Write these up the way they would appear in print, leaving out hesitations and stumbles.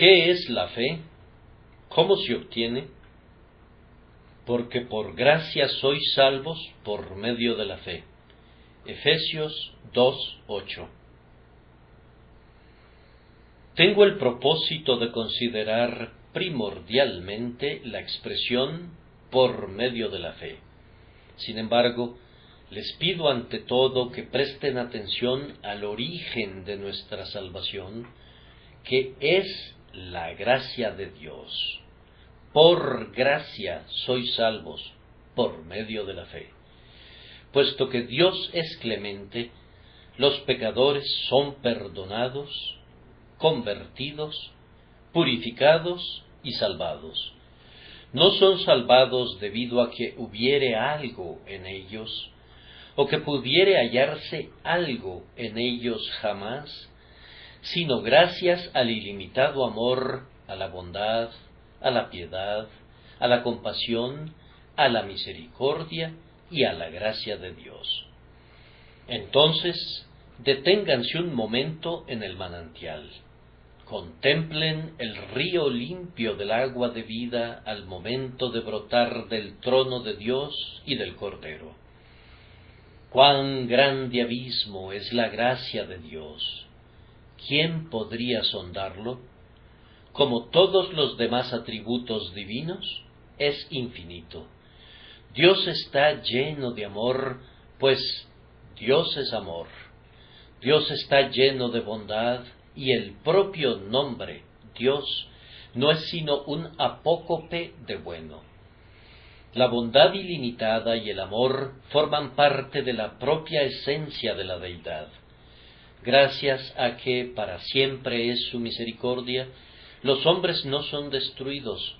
¿Qué es la fe? ¿Cómo se obtiene? Porque por gracia sois salvos por medio de la fe. Efesios 2:8. Tengo el propósito de considerar primordialmente la expresión por medio de la fe. Sin embargo, les pido ante todo que presten atención al origen de nuestra salvación, que es la gracia de Dios. Por gracia sois salvos por medio de la fe. Puesto que Dios es clemente, los pecadores son perdonados, convertidos, purificados y salvados. No son salvados debido a que hubiere algo en ellos, o que pudiere hallarse algo en ellos jamás, sino gracias al ilimitado amor, a la bondad, a la piedad, a la compasión, a la misericordia y a la gracia de Dios. Entonces, deténganse un momento en el manantial. Contemplen el río limpio del agua de vida al momento de brotar del trono de Dios y del Cordero. ¡Cuán grande abismo es la gracia de Dios! ¿Quién podría sondarlo? Como todos los demás atributos divinos, es infinito. Dios está lleno de amor, pues Dios es amor. Dios está lleno de bondad, y el propio nombre, Dios, no es sino un apócope de bueno. La bondad ilimitada y el amor forman parte de la propia esencia de la deidad. Gracias a que para siempre es su misericordia, los hombres no son destruidos.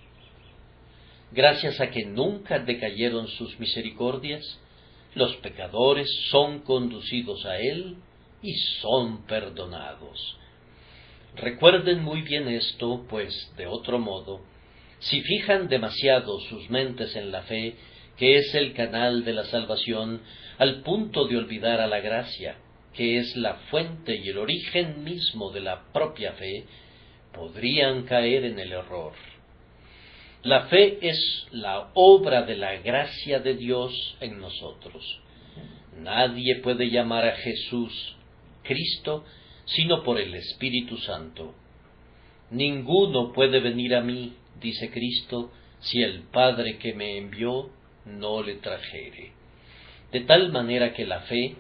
Gracias a que nunca decayeron sus misericordias, los pecadores son conducidos a Él y son perdonados. Recuerden muy bien esto, pues, de otro modo, si fijan demasiado sus mentes en la fe, que es el canal de la salvación, al punto de olvidar a la gracia, que es la fuente y el origen mismo de la propia fe, podrían caer en el error. La fe es la obra de la gracia de Dios en nosotros. Nadie puede llamar a Jesús Cristo sino por el Espíritu Santo. Ninguno puede venir a mí, dice Cristo, si el Padre que me envió no le trajere. De tal manera que la fe,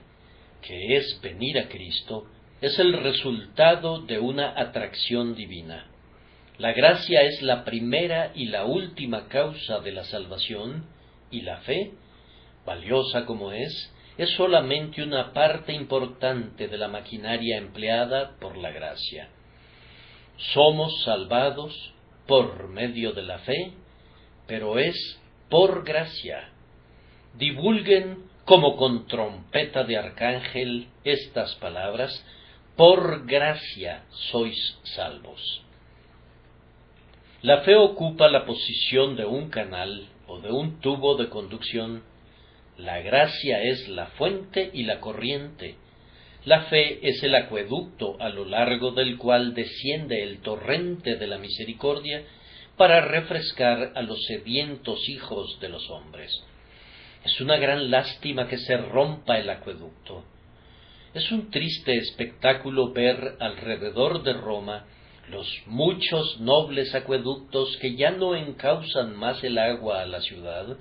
que es venir a Cristo, es el resultado de una atracción divina. La gracia es la primera y la última causa de la salvación, y la fe, valiosa como es solamente una parte importante de la maquinaria empleada por la gracia. Somos salvados por medio de la fe, pero es por gracia. Divulguen como con trompeta de arcángel estas palabras: por gracia sois salvos. La fe ocupa la posición de un canal o de un tubo de conducción. La gracia es la fuente y la corriente. La fe es el acueducto a lo largo del cual desciende el torrente de la misericordia para refrescar a los sedientos hijos de los hombres. Es una gran lástima que se rompa el acueducto. Es un triste espectáculo ver alrededor de Roma los muchos nobles acueductos que ya no encausan más el agua a la ciudad,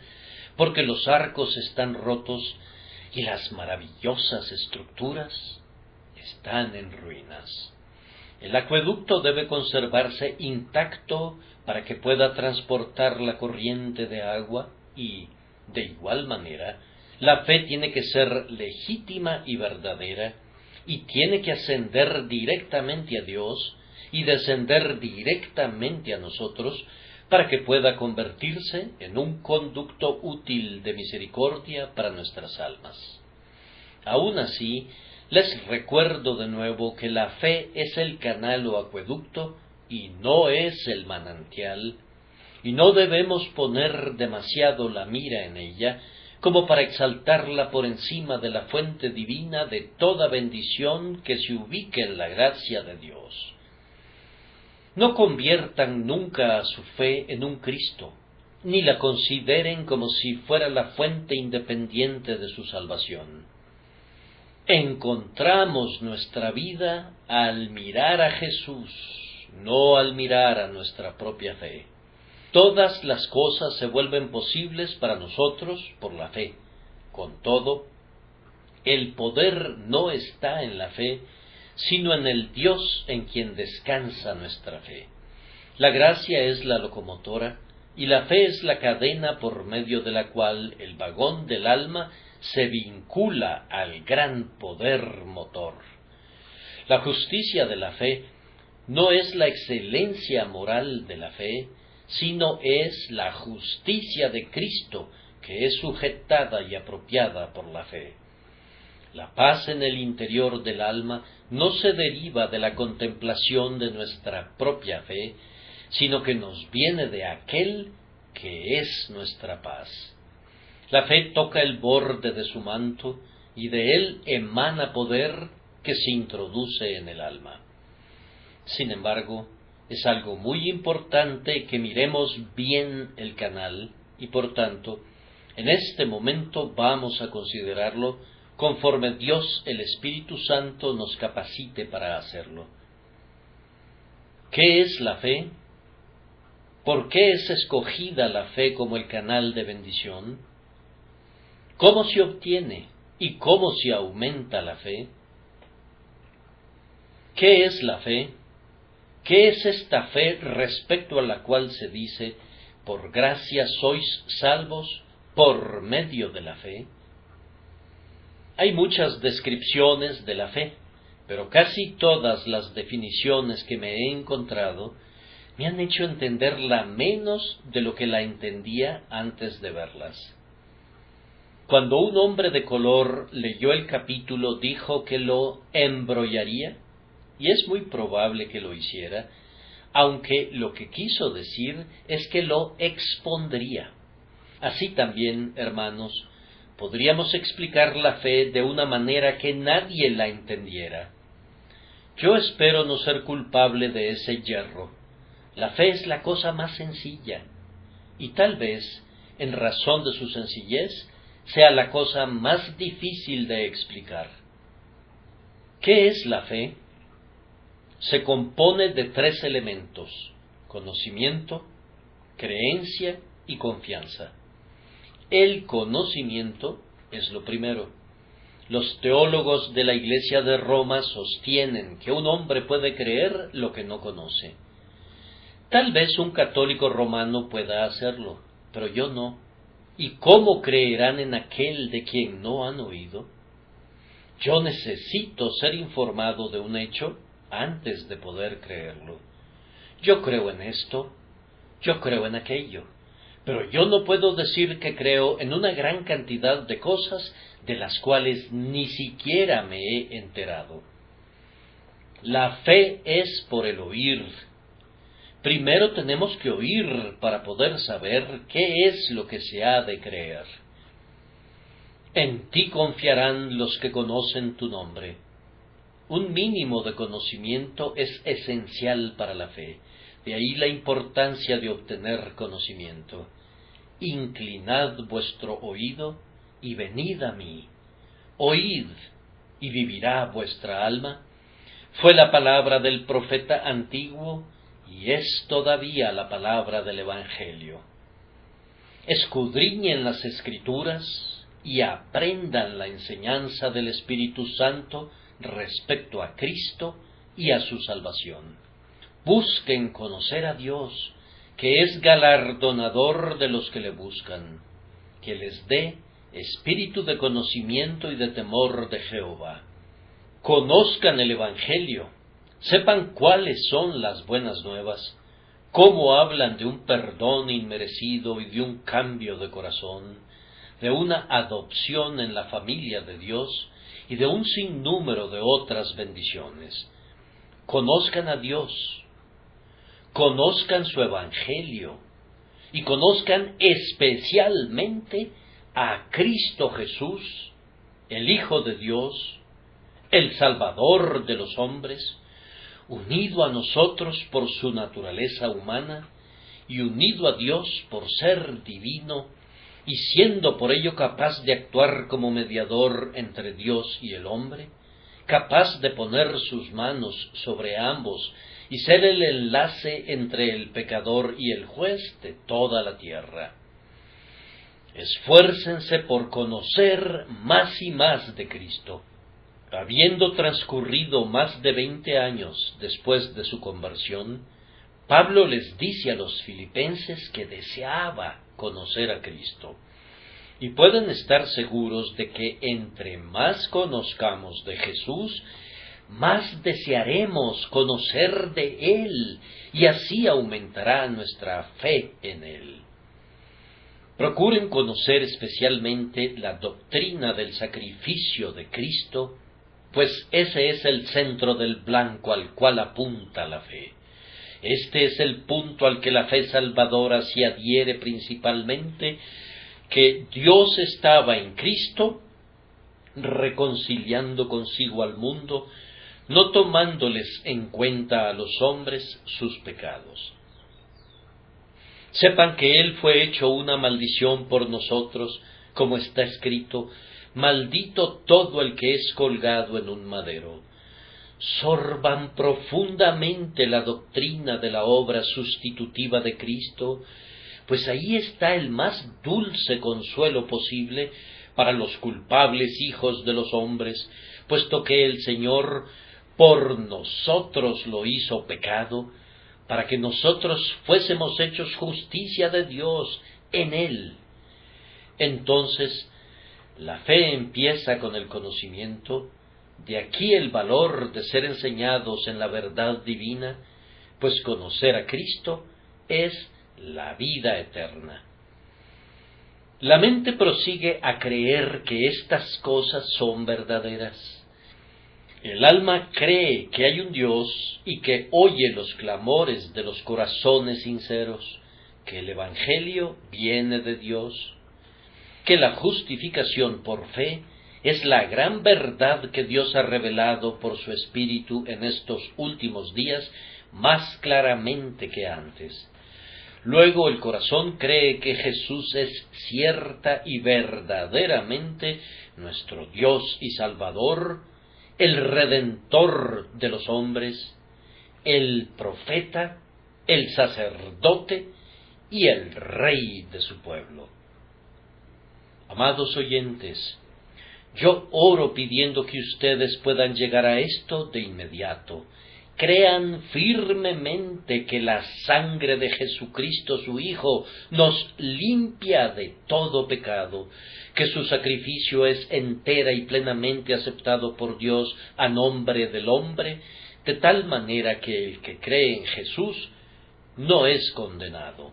porque los arcos están rotos y las maravillosas estructuras están en ruinas. El acueducto debe conservarse intacto para que pueda transportar la corriente de agua y, de igual manera, la fe tiene que ser legítima y verdadera y tiene que ascender directamente a Dios y descender directamente a nosotros para que pueda convertirse en un conducto útil de misericordia para nuestras almas. Aun así, les recuerdo de nuevo que la fe es el canal o acueducto y no es el manantial, y no debemos poner demasiado la mira en ella, como para exaltarla por encima de la fuente divina de toda bendición que se ubique en la gracia de Dios. No conviertan nunca a su fe en un Cristo, ni la consideren como si fuera la fuente independiente de su salvación. Encontramos nuestra vida al mirar a Jesús, no al mirar a nuestra propia fe. Todas las cosas se vuelven posibles para nosotros por la fe. Con todo, el poder no está en la fe, sino en el Dios en quien descansa nuestra fe. La gracia es la locomotora, y la fe es la cadena por medio de la cual el vagón del alma se vincula al gran poder motor. La justicia de la fe no es la excelencia moral de la fe, sino es la justicia de Cristo que es sujetada y apropiada por la fe. La paz en el interior del alma no se deriva de la contemplación de nuestra propia fe, sino que nos viene de aquel que es nuestra paz. La fe toca el borde de su manto y de él emana poder que se introduce en el alma. Sin embargo, es algo muy importante que miremos bien el canal y, por tanto, en este momento vamos a considerarlo conforme Dios el Espíritu Santo nos capacite para hacerlo. ¿Qué es la fe? ¿Por qué es escogida la fe como el canal de bendición? ¿Cómo se obtiene y cómo se aumenta la fe? ¿Qué es la fe? ¿Qué es esta fe respecto a la cual se dice, por gracia sois salvos por medio de la fe? Hay muchas descripciones de la fe, pero casi todas las definiciones que me he encontrado me han hecho entenderla menos de lo que la entendía antes de verlas. Cuando un hombre de color leyó el capítulo, dijo que lo embrollaría, y es muy probable que lo hiciera, aunque lo que quiso decir es que lo expondría. Así también, hermanos, podríamos explicar la fe de una manera que nadie la entendiera. Yo espero no ser culpable de ese yerro. La fe es la cosa más sencilla, y tal vez, en razón de su sencillez, sea la cosa más difícil de explicar. ¿Qué es la fe? Se compone de 3 elementos: conocimiento, creencia y confianza. El conocimiento es lo primero. Los teólogos de la Iglesia de Roma sostienen que un hombre puede creer lo que no conoce. Tal vez un católico romano pueda hacerlo, pero yo no. ¿Y cómo creerán en aquel de quien no han oído? Yo necesito ser informado de un hecho antes de poder creerlo. Yo creo en esto, yo creo en aquello, pero yo no puedo decir que creo en una gran cantidad de cosas de las cuales ni siquiera me he enterado. La fe es por el oír. Primero tenemos que oír para poder saber qué es lo que se ha de creer. En ti confiarán los que conocen tu nombre. Un mínimo de conocimiento es esencial para la fe. De ahí la importancia de obtener conocimiento. Inclinad vuestro oído y venid a mí. Oíd y vivirá vuestra alma. Fue la palabra del profeta antiguo y es todavía la palabra del Evangelio. Escudriñen las Escrituras y aprendan la enseñanza del Espíritu Santo respecto a Cristo y a su salvación. Busquen conocer a Dios, que es galardonador de los que le buscan, que les dé espíritu de conocimiento y de temor de Jehová. Conozcan el Evangelio, sepan cuáles son las buenas nuevas, cómo hablan de un perdón inmerecido y de un cambio de corazón, de una adopción en la familia de Dios y de un sinnúmero de otras bendiciones. Conozcan a Dios, conozcan su Evangelio y conozcan especialmente a Cristo Jesús, el Hijo de Dios, el Salvador de los hombres, unido a nosotros por su naturaleza humana y unido a Dios por ser divino, y siendo por ello capaz de actuar como mediador entre Dios y el hombre, capaz de poner sus manos sobre ambos y ser el enlace entre el pecador y el juez de toda la tierra. Esfuércense por conocer más y más de Cristo. Habiendo transcurrido más de 20 años después de su conversión, Pablo les dice a los filipenses que deseaba conocer a Cristo. Y pueden estar seguros de que entre más conozcamos de Jesús, más desearemos conocer de Él, y así aumentará nuestra fe en Él. Procuren conocer especialmente la doctrina del sacrificio de Cristo, pues ese es el centro del blanco al cual apunta la fe. Este es el punto al que la fe salvadora se adhiere principalmente, que Dios estaba en Cristo, reconciliando consigo al mundo, no tomándoles en cuenta a los hombres sus pecados. Sepan que Él fue hecho una maldición por nosotros, como está escrito: maldito todo el que es colgado en un madero. Sorban profundamente la doctrina de la obra sustitutiva de Cristo, pues ahí está el más dulce consuelo posible para los culpables hijos de los hombres, puesto que el Señor por nosotros lo hizo pecado, para que nosotros fuésemos hechos justicia de Dios en Él. Entonces, la fe empieza con el conocimiento, de aquí el valor de ser enseñados en la verdad divina, pues conocer a Cristo es la vida eterna. La mente prosigue a creer que estas cosas son verdaderas. El alma cree que hay un Dios y que oye los clamores de los corazones sinceros, que el Evangelio viene de Dios, que la justificación por fe es la gran verdad que Dios ha revelado por su Espíritu en estos últimos días más claramente que antes. Luego el corazón cree que Jesús es cierta y verdaderamente nuestro Dios y Salvador, el Redentor de los hombres, el profeta, el sacerdote y el Rey de su pueblo. Amados oyentes, yo oro pidiendo que ustedes puedan llegar a esto de inmediato. Crean firmemente que la sangre de Jesucristo su Hijo nos limpia de todo pecado, que su sacrificio es entera y plenamente aceptado por Dios a nombre del hombre, de tal manera que el que cree en Jesús no es condenado.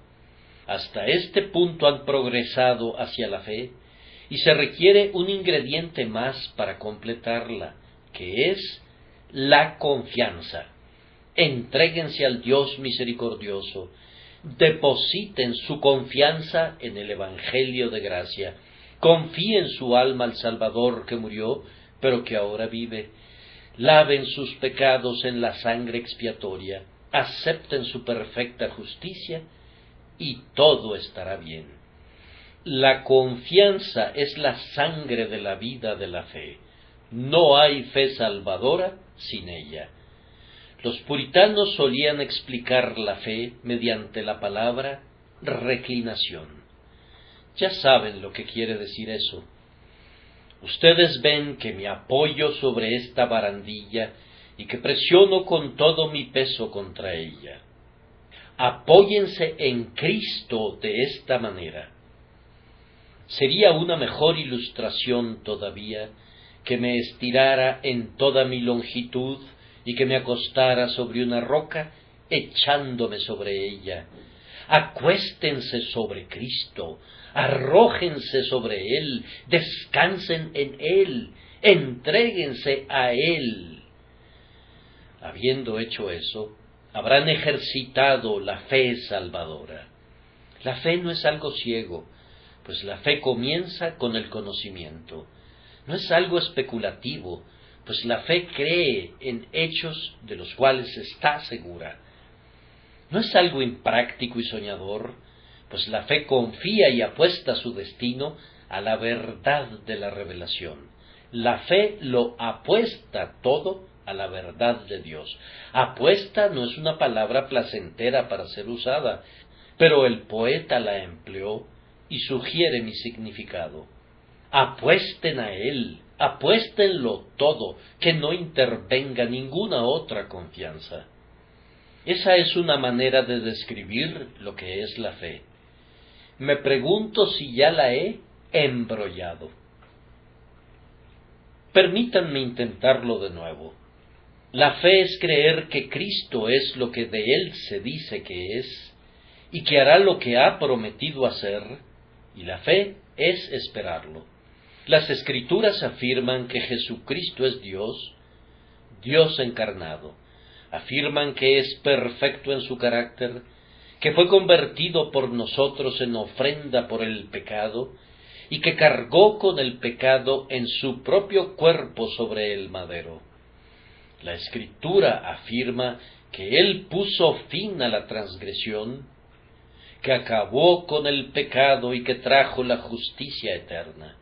Hasta este punto han progresado hacia la fe, y se requiere un ingrediente más para completarla, que es la confianza. Entréguense al Dios misericordioso, depositen su confianza en el Evangelio de gracia, confíen su alma al Salvador que murió, pero que ahora vive, laven sus pecados en la sangre expiatoria, acepten su perfecta justicia, y todo estará bien. La confianza es la sangre de la vida de la fe. No hay fe salvadora sin ella. Los puritanos solían explicar la fe mediante la palabra reclinación. Ya saben lo que quiere decir eso. Ustedes ven que me apoyo sobre esta barandilla y que presiono con todo mi peso contra ella. Apóyense en Cristo de esta manera. Sería una mejor ilustración todavía que me estirara en toda mi longitud y que me acostara sobre una roca echándome sobre ella. Acuéstense sobre Cristo, arrójense sobre Él, descansen en Él, entréguense a Él. Habiendo hecho eso, habrán ejercitado la fe salvadora. La fe no es algo ciego, pues la fe comienza con el conocimiento. No es algo especulativo, pues la fe cree en hechos de los cuales está segura. No es algo impráctico y soñador, pues la fe confía y apuesta su destino a la verdad de la revelación. La fe lo apuesta todo a la verdad de Dios. Apuesta no es una palabra placentera para ser usada, pero el poeta la empleó y sugiere mi significado. Apuesten a Él, apuéstenlo todo, que no intervenga ninguna otra confianza. Esa es una manera de describir lo que es la fe. Me pregunto si ya la he embrollado. Permítanme intentarlo de nuevo. La fe es creer que Cristo es lo que de Él se dice que es, y que hará lo que ha prometido hacer, y la fe es esperarlo. Las Escrituras afirman que Jesucristo es Dios, Dios encarnado. Afirman que es perfecto en su carácter, que fue convertido por nosotros en ofrenda por el pecado, y que cargó con el pecado en su propio cuerpo sobre el madero. La Escritura afirma que Él puso fin a la transgresión, que acabó con el pecado y que trajo la justicia eterna.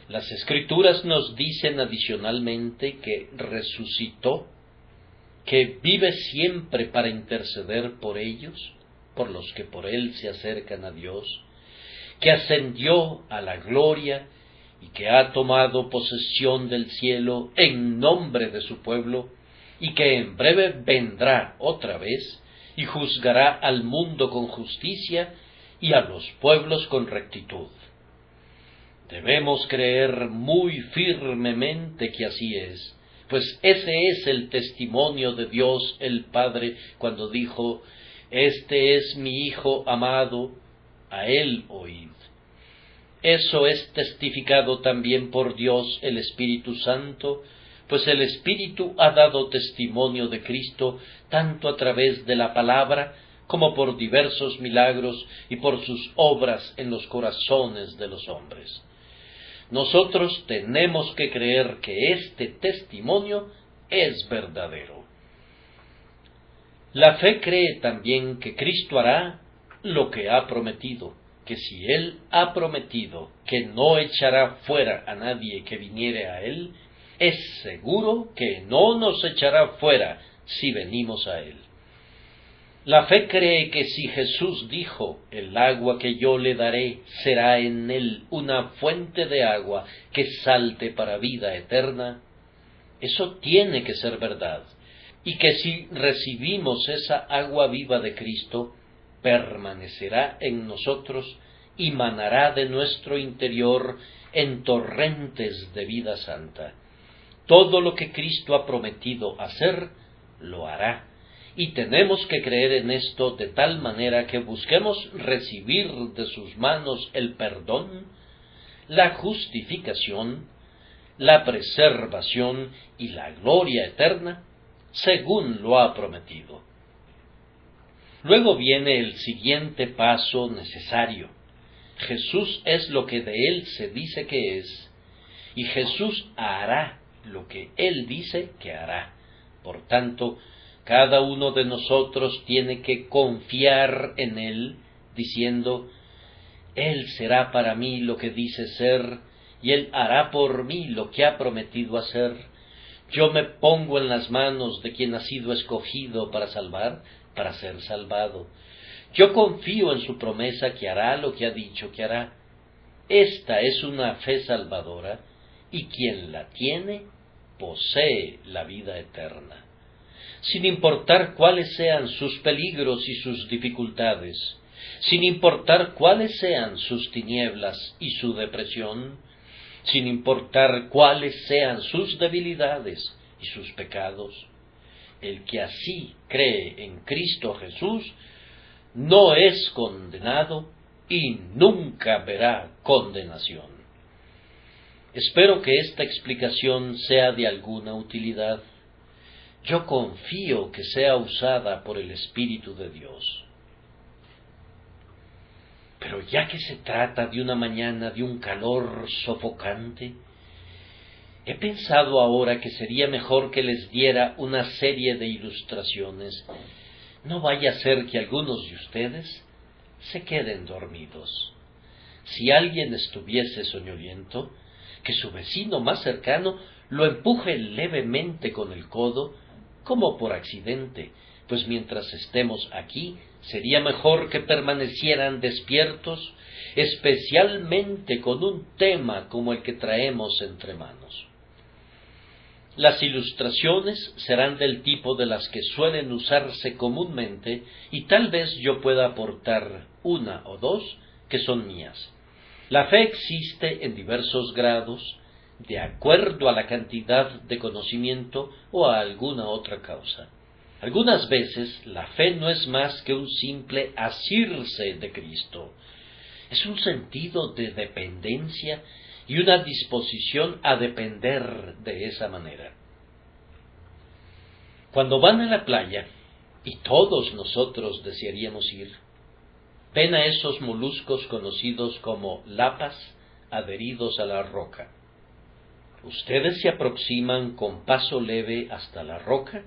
Las Escrituras nos dicen adicionalmente que resucitó, que vive siempre para interceder por ellos, por los que por Él se acercan a Dios, que ascendió a la gloria y que ha tomado posesión del cielo en nombre de su pueblo, y que en breve vendrá otra vez y juzgará al mundo con justicia y a los pueblos con rectitud. Debemos creer muy firmemente que así es, pues ese es el testimonio de Dios el Padre cuando dijo: «Este es mi Hijo amado, a Él oíd». Eso es testificado también por Dios el Espíritu Santo, pues el Espíritu ha dado testimonio de Cristo tanto a través de la palabra como por diversos milagros y por sus obras en los corazones de los hombres. Nosotros tenemos que creer que este testimonio es verdadero. La fe cree también que Cristo hará lo que ha prometido, que si Él ha prometido que no echará fuera a nadie que viniere a Él, es seguro que no nos echará fuera si venimos a Él. La fe cree que si Jesús dijo: «El agua que yo le daré será en él una fuente de agua que salte para vida eterna», eso tiene que ser verdad, y que si recibimos esa agua viva de Cristo, permanecerá en nosotros y manará de nuestro interior en torrentes de vida santa. Todo lo que Cristo ha prometido hacer, lo hará. Y tenemos que creer en esto de tal manera que busquemos recibir de sus manos el perdón, la justificación, la preservación y la gloria eterna, según lo ha prometido. Luego viene el siguiente paso necesario. Jesús es lo que de Él se dice que es, y Jesús hará lo que Él dice que hará. Por tanto, cada uno de nosotros tiene que confiar en Él, diciendo: «Él será para mí lo que dice ser, y Él hará por mí lo que ha prometido hacer. Yo me pongo en las manos de quien ha sido escogido para salvar, para ser salvado. Yo confío en su promesa que hará lo que ha dicho que hará». Esta es una fe salvadora, y quien la tiene, posee la vida eterna. Sin importar cuáles sean sus peligros y sus dificultades, sin importar cuáles sean sus tinieblas y su depresión, sin importar cuáles sean sus debilidades y sus pecados, el que así cree en Cristo Jesús no es condenado y nunca verá condenación. Espero que esta explicación sea de alguna utilidad. Yo confío que sea usada por el Espíritu de Dios. Pero ya que se trata de una mañana de un calor sofocante, He pensado ahora que sería mejor que les diera una serie de ilustraciones. No vaya a ser que algunos de ustedes se queden dormidos. Si alguien estuviese soñoliento, que su vecino más cercano lo empuje levemente con el codo, como por accidente, pues mientras estemos aquí sería mejor que permanecieran despiertos, especialmente con un tema como el que traemos entre manos. Las ilustraciones serán del tipo de las que suelen usarse comúnmente y tal vez yo pueda aportar una o dos que son mías. La fe existe en diversos grados, de acuerdo a la cantidad de conocimiento o a alguna otra causa. Algunas veces la fe no es más que un simple asirse de Cristo. Es un sentido de dependencia y una disposición a depender de esa manera. Cuando van a la playa, y todos nosotros desearíamos ir, ven a esos moluscos conocidos como lapas adheridos a la roca. Ustedes se aproximan con paso leve hasta la roca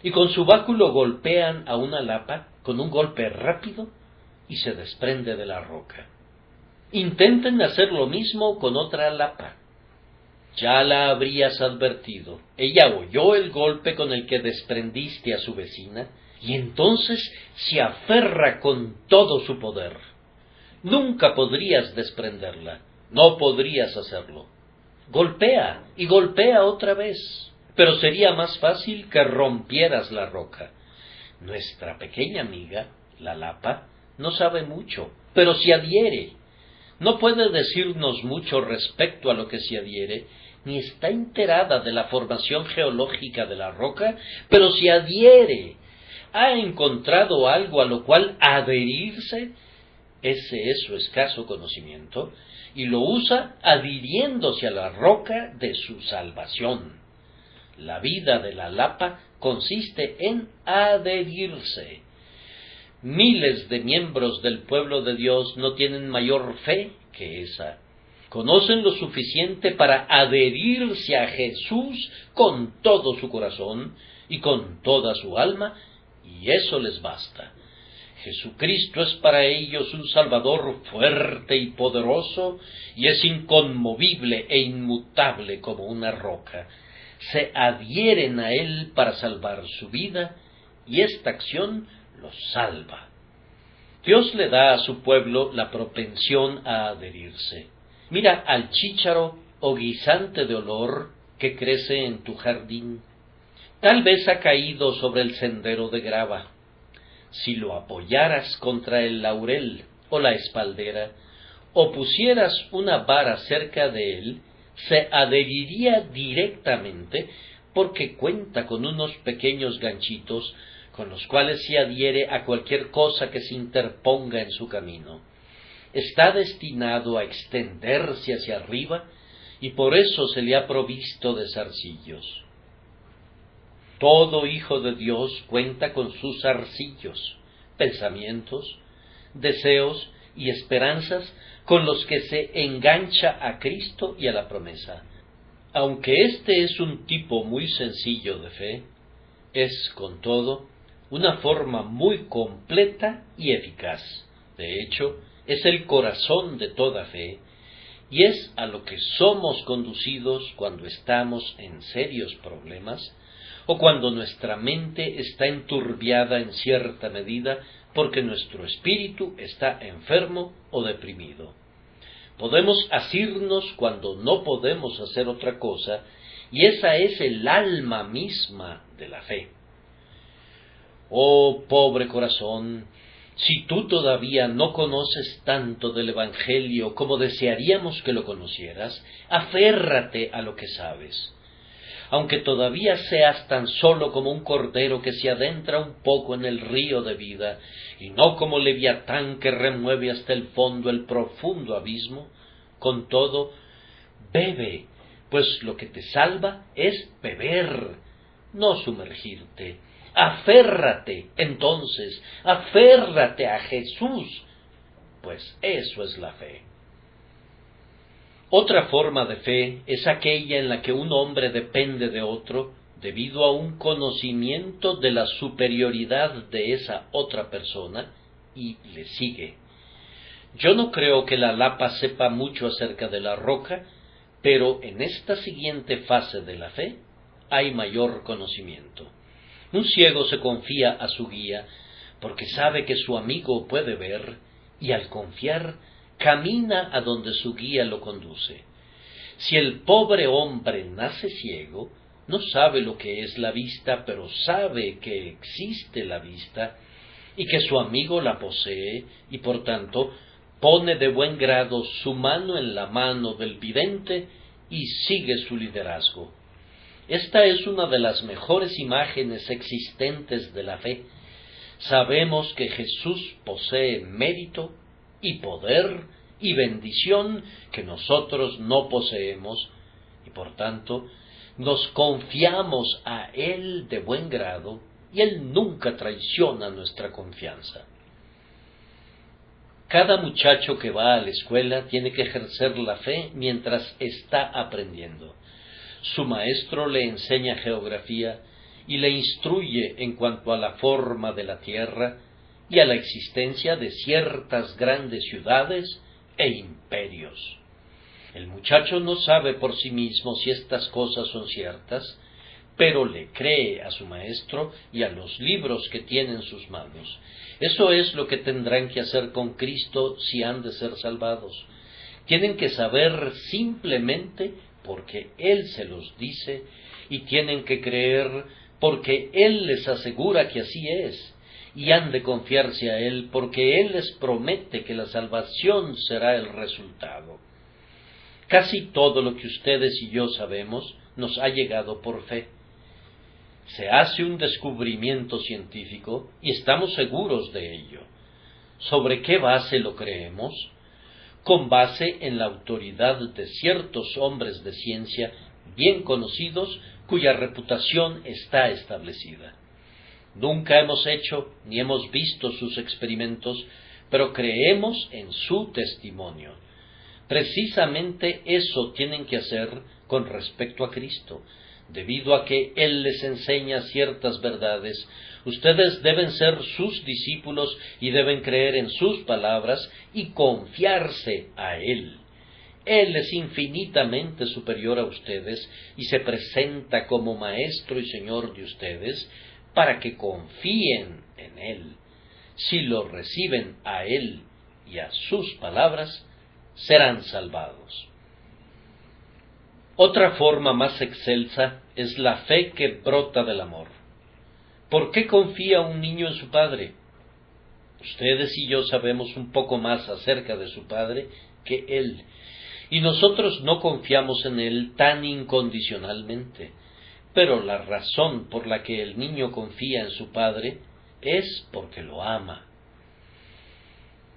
y con su báculo golpean a una lapa con un golpe rápido y se desprende de la roca. Intenten hacer lo mismo con otra lapa. Ya la habrías advertido. Ella oyó el golpe con el que desprendiste a su vecina y entonces se aferra con todo su poder. Nunca podrías desprenderla, no podrías hacerlo. Golpea y golpea otra vez, pero sería más fácil que rompieras la roca. Nuestra pequeña amiga, la lapa, no sabe mucho, pero se adhiere. No puede decirnos mucho respecto a lo que se adhiere, ni está enterada de la formación geológica de la roca, pero se adhiere. Ha encontrado algo a lo cual adherirse, ese es su escaso conocimiento, y lo usa adhiriéndose a la roca de su salvación. La vida de la lapa consiste en adherirse. Miles de miembros del pueblo de Dios no tienen mayor fe que esa. Conocen lo suficiente para adherirse a Jesús con todo su corazón y con toda su alma, y eso les basta. Jesucristo es para ellos un Salvador fuerte y poderoso, y es inconmovible e inmutable como una roca. Se adhieren a Él para salvar su vida, y esta acción los salva. Dios le da a su pueblo la propensión a adherirse. Mira al chícharo o guisante de olor que crece en tu jardín. Tal vez ha caído sobre el sendero de grava. Si lo apoyaras contra el laurel o la espaldera, o pusieras una vara cerca de él, se adheriría directamente porque cuenta con unos pequeños ganchitos con los cuales se adhiere a cualquier cosa que se interponga en su camino. Está destinado a extenderse hacia arriba y por eso se le ha provisto de zarcillos. Todo hijo de Dios cuenta con sus zarcillos, pensamientos, deseos y esperanzas con los que se engancha a Cristo y a la promesa. Aunque este es un tipo muy sencillo de fe, es, con todo, una forma muy completa y eficaz. De hecho, es el corazón de toda fe, y es a lo que somos conducidos cuando estamos en serios problemas, o cuando nuestra mente está enturbiada en cierta medida porque nuestro espíritu está enfermo o deprimido. Podemos asirnos cuando no podemos hacer otra cosa, y esa es el alma misma de la fe. Oh, pobre corazón, si tú todavía no conoces tanto del Evangelio como desearíamos que lo conocieras, aférrate a lo que sabes. Aunque todavía seas tan solo como un cordero que se adentra un poco en el río de vida, y no como Leviatán que remueve hasta el fondo el profundo abismo, con todo, bebe, pues lo que te salva es beber, no sumergirte. Aférrate, entonces, aférrate a Jesús, pues eso es la fe. Otra forma de fe es aquella en la que un hombre depende de otro debido a un conocimiento de la superioridad de esa otra persona y le sigue. Yo no creo que la lapa sepa mucho acerca de la roca, pero en esta siguiente fase de la fe hay mayor conocimiento. Un ciego se confía a su guía porque sabe que su amigo puede ver y al confiar camina a donde su guía lo conduce. Si el pobre hombre nace ciego, no sabe lo que es la vista, pero sabe que existe la vista y que su amigo la posee y por tanto pone de buen grado su mano en la mano del vidente y sigue su liderazgo. Esta es una de las mejores imágenes existentes de la fe. Sabemos que Jesús posee mérito y poder y bendición que nosotros no poseemos, y por tanto nos confiamos a Él de buen grado, y Él nunca traiciona nuestra confianza. Cada muchacho que va a la escuela tiene que ejercer la fe mientras está aprendiendo. Su maestro le enseña geografía y le instruye en cuanto a la forma de la tierra y a la existencia de ciertas grandes ciudades e imperios. El muchacho no sabe por sí mismo si estas cosas son ciertas, pero le cree a su maestro y a los libros que tiene en sus manos. Eso es lo que tendrán que hacer con Cristo si han de ser salvados. Tienen que saber simplemente porque Él se los dice y tienen que creer porque Él les asegura que así es, y han de confiarse a Él porque Él les promete que la salvación será el resultado. Casi todo lo que ustedes y yo sabemos nos ha llegado por fe. Se hace un descubrimiento científico y estamos seguros de ello. ¿Sobre qué base lo creemos? Con base en la autoridad de ciertos hombres de ciencia bien conocidos cuya reputación está establecida. Nunca hemos hecho ni hemos visto sus experimentos, pero creemos en su testimonio. Precisamente eso tienen que hacer con respecto a Cristo. Debido a que Él les enseña ciertas verdades, ustedes deben ser sus discípulos y deben creer en sus palabras y confiarse a Él. Él es infinitamente superior a ustedes y se presenta como Maestro y Señor de ustedes para que confíen en Él. Si lo reciben a Él y a sus palabras, serán salvados. Otra forma más excelsa es la fe que brota del amor. ¿Por qué confía un niño en su padre? Ustedes y yo sabemos un poco más acerca de su padre que él, y nosotros no confiamos en él tan incondicionalmente, pero la razón por la que el niño confía en su padre es porque lo ama.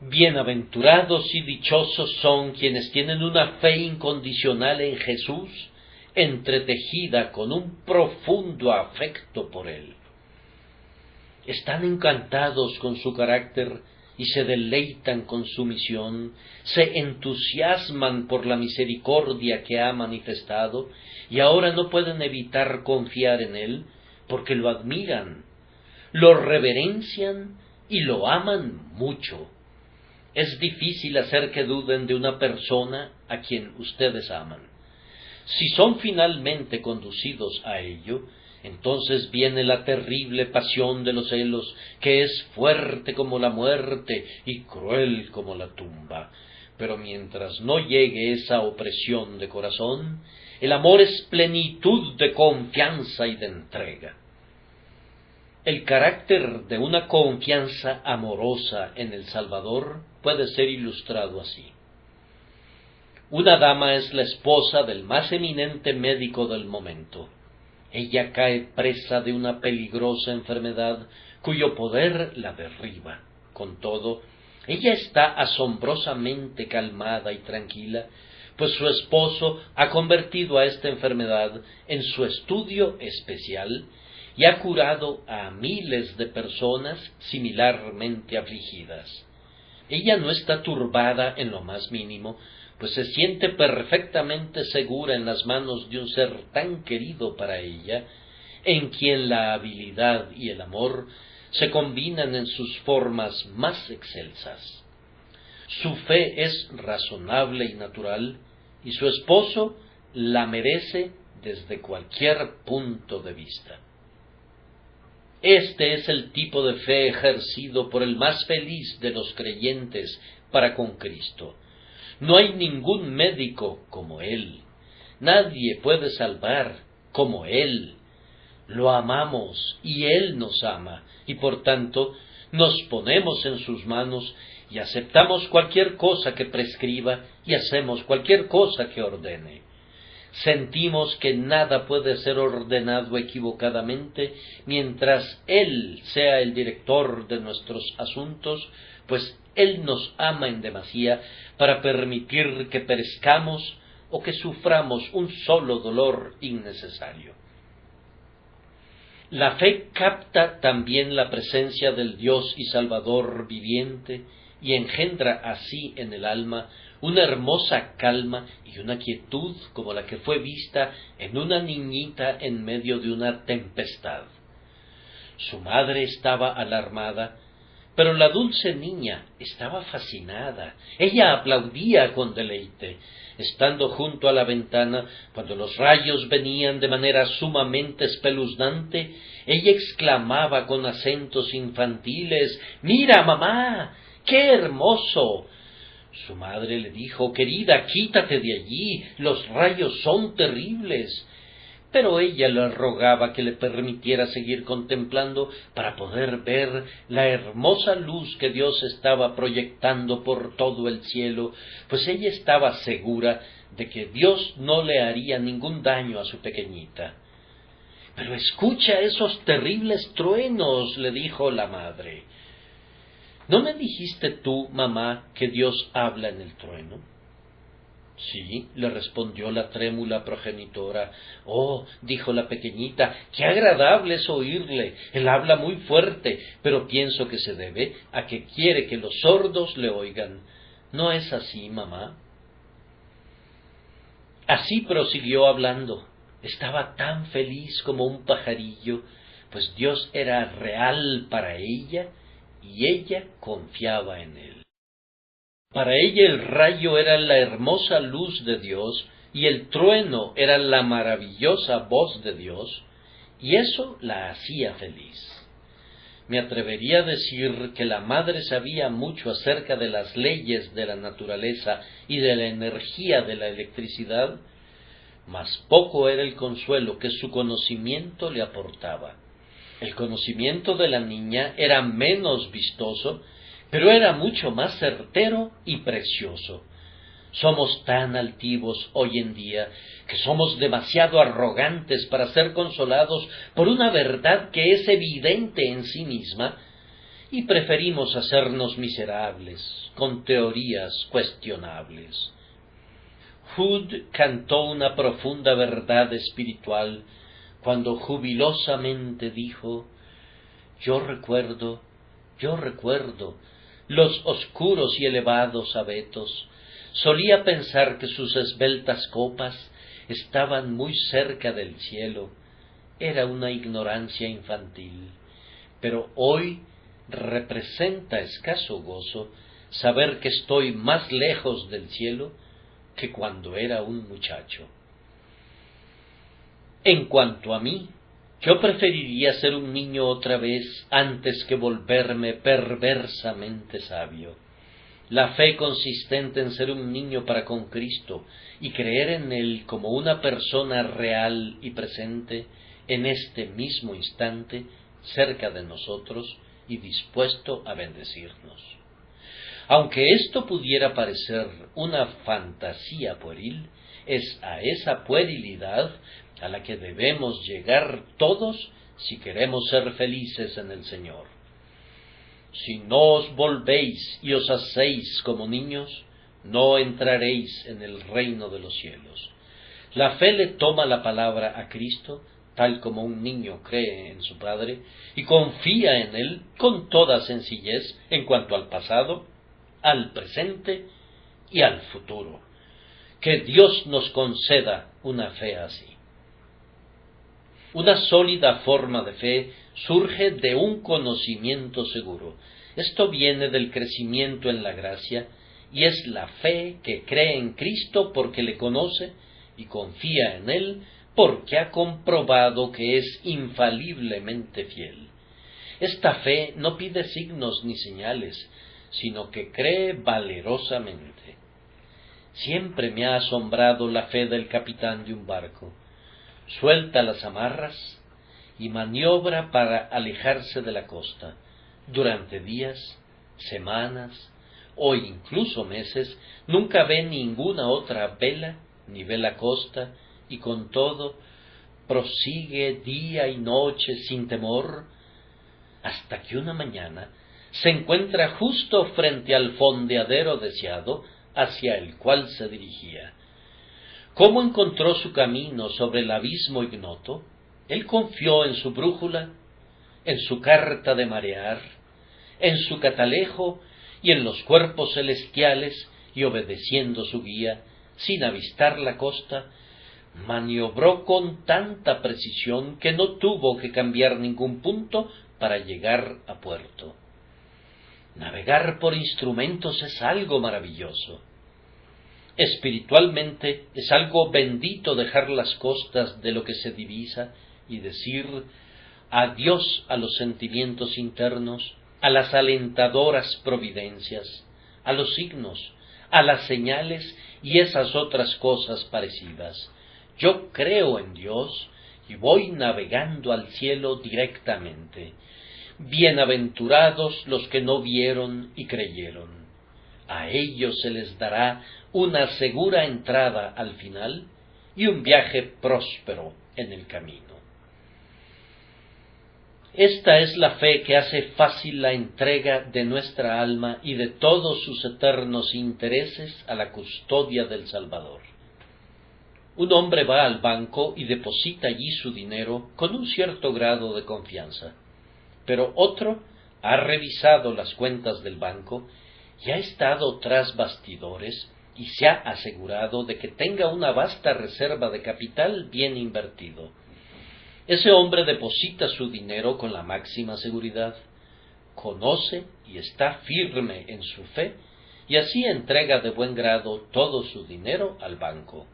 Bienaventurados y dichosos son quienes tienen una fe incondicional en Jesús, entretejida con un profundo afecto por Él. Están encantados con su carácter y se deleitan con su misión, se entusiasman por la misericordia que ha manifestado y ahora no pueden evitar confiar en Él porque lo admiran, lo reverencian y lo aman mucho. Es difícil hacer que duden de una persona a quien ustedes aman. Si son finalmente conducidos a ello, entonces viene la terrible pasión de los celos, que es fuerte como la muerte y cruel como la tumba. Pero mientras no llegue esa opresión de corazón, el amor es plenitud de confianza y de entrega. El carácter de una confianza amorosa en el Salvador puede ser ilustrado así. Una dama es la esposa del más eminente médico del momento. Ella cae presa de una peligrosa enfermedad cuyo poder la derriba. Con todo, ella está asombrosamente calmada y tranquila, pues su esposo ha convertido a esta enfermedad en su estudio especial y ha curado a miles de personas similarmente afligidas. Ella no está turbada en lo más mínimo, pues se siente perfectamente segura en las manos de un ser tan querido para ella, en quien la habilidad y el amor se combinan en sus formas más excelsas. Su fe es razonable y natural, y su esposo la merece desde cualquier punto de vista. Este es el tipo de fe ejercido por el más feliz de los creyentes para con Cristo. No hay ningún médico como Él. Nadie puede salvar como Él. Lo amamos y Él nos ama, y por tanto nos ponemos en sus manos y aceptamos cualquier cosa que prescriba y hacemos cualquier cosa que ordene. Sentimos que nada puede ser ordenado equivocadamente mientras Él sea el director de nuestros asuntos, pues Él nos ama en demasía para permitir que perezcamos o que suframos un solo dolor innecesario. La fe capta también la presencia del Dios y Salvador viviente y engendra así en el alma una hermosa calma y una quietud como la que fue vista en una niñita en medio de una tempestad. Su madre estaba alarmada, pero la dulce niña estaba fascinada. Ella aplaudía con deleite. Estando junto a la ventana, cuando los rayos venían de manera sumamente espeluznante, ella exclamaba con acentos infantiles: «¡Mira, mamá! ¡Qué hermoso!». Su madre le dijo: «Querida, quítate de allí, los rayos son terribles». Pero ella le rogaba que le permitiera seguir contemplando para poder ver la hermosa luz que Dios estaba proyectando por todo el cielo, pues ella estaba segura de que Dios no le haría ningún daño a su pequeñita. «Pero escucha esos terribles truenos», le dijo la madre. «¿No me dijiste tú, mamá, que Dios habla en el trueno?». «Sí», le respondió la trémula progenitora. «Oh», dijo la pequeñita, «qué agradable es oírle. Él habla muy fuerte, pero pienso que se debe a que quiere que los sordos le oigan. ¿No es así, mamá?». Así prosiguió hablando. Estaba tan feliz como un pajarillo, pues Dios era real para ella y ella confiaba en Él. Para ella el rayo era la hermosa luz de Dios y el trueno era la maravillosa voz de Dios, y eso la hacía feliz. Me atrevería a decir que la madre sabía mucho acerca de las leyes de la naturaleza y de la energía de la electricidad, mas poco era el consuelo que su conocimiento le aportaba. El conocimiento de la niña era menos vistoso, pero era mucho más certero y precioso. Somos tan altivos hoy en día que somos demasiado arrogantes para ser consolados por una verdad que es evidente en sí misma, y preferimos hacernos miserables con teorías cuestionables. Hood cantó una profunda verdad espiritual cuando jubilosamente dijo: yo recuerdo los oscuros y elevados abetos. Solía pensar que sus esbeltas copas estaban muy cerca del cielo. Era una ignorancia infantil, pero hoy representa escaso gozo saber que estoy más lejos del cielo que cuando era un muchacho. En cuanto a mí, yo preferiría ser un niño otra vez antes que volverme perversamente sabio. La fe consistente en ser un niño para con Cristo y creer en Él como una persona real y presente en este mismo instante, cerca de nosotros y dispuesto a bendecirnos. Aunque esto pudiera parecer una fantasía pueril, es a esa puerilidad a la que debemos llegar todos si queremos ser felices en el Señor. Si no os volvéis y os hacéis como niños, no entraréis en el reino de los cielos. La fe le toma la palabra a Cristo, tal como un niño cree en su Padre, y confía en Él con toda sencillez en cuanto al pasado, al presente y al futuro. Que Dios nos conceda una fe así. Una sólida forma de fe surge de un conocimiento seguro. Esto viene del crecimiento en la gracia y es la fe que cree en Cristo porque le conoce y confía en Él porque ha comprobado que es infaliblemente fiel. Esta fe no pide signos ni señales, sino que cree valerosamente. Siempre me ha asombrado la fe del capitán de un barco. Suelta las amarras y maniobra para alejarse de la costa. Durante días, semanas o incluso meses, nunca ve ninguna otra vela ni ve la costa y con todo prosigue día y noche sin temor, hasta que una mañana se encuentra justo frente al fondeadero deseado hacia el cual se dirigía. ¿Cómo encontró su camino sobre el abismo ignoto? Él confió en su brújula, en su carta de marear, en su catalejo y en los cuerpos celestiales, y obedeciendo su guía, sin avistar la costa, maniobró con tanta precisión que no tuvo que cambiar ningún punto para llegar a puerto. Navegar por instrumentos es algo maravilloso. Espiritualmente es algo bendito dejar las costas de lo que se divisa y decir adiós a los sentimientos internos, a las alentadoras providencias, a los signos, a las señales y esas otras cosas parecidas. Yo creo en Dios y voy navegando al cielo directamente. Bienaventurados los que no vieron y creyeron. A ellos se les dará una segura entrada al final y un viaje próspero en el camino. Esta es la fe que hace fácil la entrega de nuestra alma y de todos sus eternos intereses a la custodia del Salvador. Un hombre va al banco y deposita allí su dinero con un cierto grado de confianza, pero otro ha revisado las cuentas del banco y ha estado tras bastidores y se ha asegurado de que tenga una vasta reserva de capital bien invertido. Ese hombre deposita su dinero con la máxima seguridad, conoce y está firme en su fe, y así entrega de buen grado todo su dinero al banco.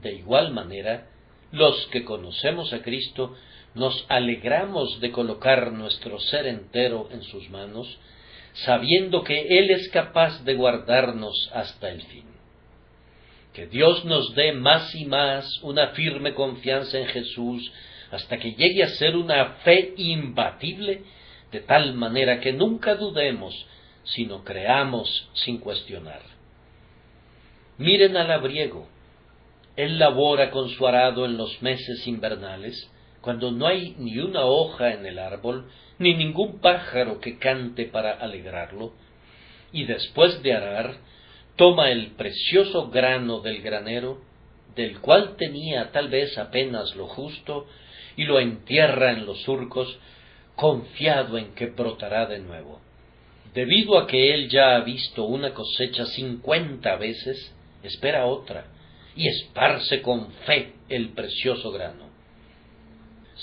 De igual manera, los que conocemos a Cristo nos alegramos de colocar nuestro ser entero en sus manos, sabiendo que Él es capaz de guardarnos hasta el fin. Que Dios nos dé más y más una firme confianza en Jesús, hasta que llegue a ser una fe imbatible, de tal manera que nunca dudemos, sino creamos sin cuestionar. Miren al labriego. Él labora con su arado en los meses invernales, cuando no hay ni una hoja en el árbol, ni ningún pájaro que cante para alegrarlo, y después de arar, toma el precioso grano del granero, del cual tenía tal vez apenas lo justo, y lo entierra en los surcos, confiado en que brotará de nuevo. Debido a que él ya ha visto una cosecha 50 veces, espera otra, y esparce con fe el precioso grano.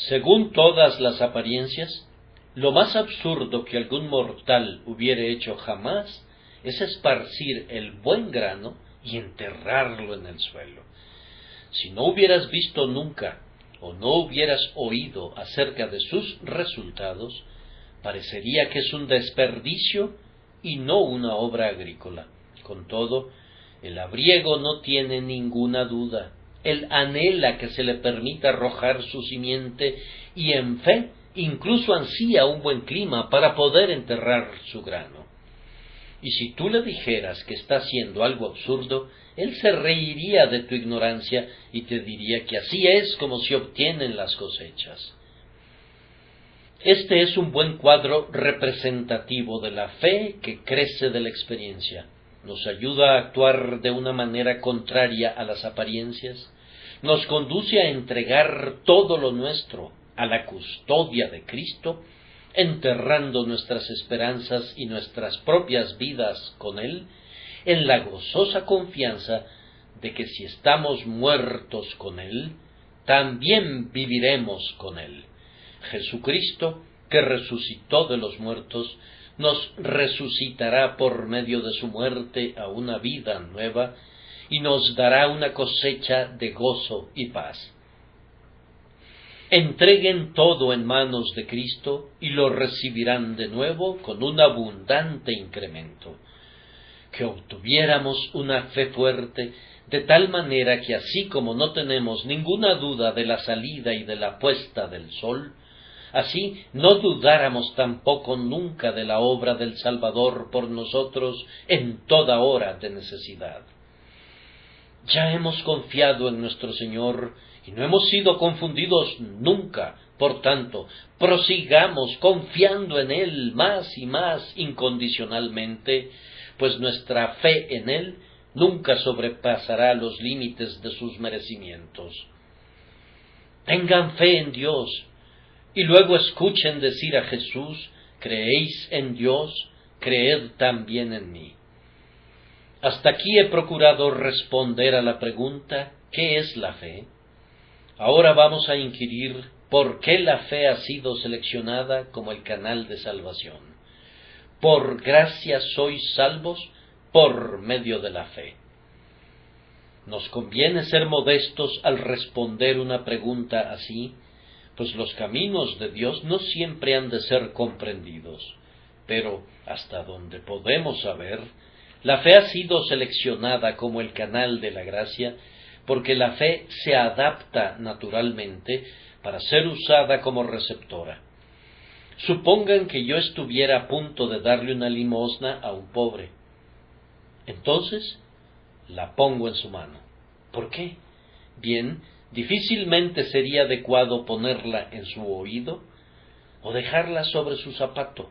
Según todas las apariencias, lo más absurdo que algún mortal hubiere hecho jamás es esparcir el buen grano y enterrarlo en el suelo. Si no hubieras visto nunca o no hubieras oído acerca de sus resultados, parecería que es un desperdicio y no una obra agrícola. Con todo, el labriego no tiene ninguna duda. Él anhela que se le permita arrojar su simiente y en fe incluso ansía un buen clima para poder enterrar su grano. Y si tú le dijeras que está haciendo algo absurdo, él se reiría de tu ignorancia y te diría que así es como se obtienen las cosechas. Este es un buen cuadro representativo de la fe que crece de la experiencia. Nos ayuda a actuar de una manera contraria a las apariencias, nos conduce a entregar todo lo nuestro a la custodia de Cristo, enterrando nuestras esperanzas y nuestras propias vidas con Él, en la gozosa confianza de que si estamos muertos con Él, también viviremos con Él. Jesucristo, que resucitó de los muertos, nos resucitará por medio de su muerte a una vida nueva y nos dará una cosecha de gozo y paz. Entreguen todo en manos de Cristo y lo recibirán de nuevo con un abundante incremento. Que obtuviéramos una fe fuerte, de tal manera que así como no tenemos ninguna duda de la salida y de la puesta del sol, así no dudáramos tampoco nunca de la obra del Salvador por nosotros en toda hora de necesidad. Ya hemos confiado en nuestro Señor y no hemos sido confundidos nunca. Por tanto, prosigamos confiando en Él más y más incondicionalmente, pues nuestra fe en Él nunca sobrepasará los límites de sus merecimientos. Tengan fe en Dios, y luego escuchen decir a Jesús: ¿creéis en Dios? Creed también en mí. Hasta aquí he procurado responder a la pregunta: ¿qué es la fe? Ahora vamos a inquirir por qué la fe ha sido seleccionada como el canal de salvación. Por gracia sois salvos por medio de la fe. Nos conviene ser modestos al responder una pregunta así, pues los caminos de Dios no siempre han de ser comprendidos, pero hasta donde podemos saber, la fe ha sido seleccionada como el canal de la gracia, porque la fe se adapta naturalmente para ser usada como receptora. Supongan que yo estuviera a punto de darle una limosna a un pobre. Entonces, la pongo en su mano. ¿Por qué? Bien, difícilmente sería adecuado ponerla en su oído o dejarla sobre su zapato.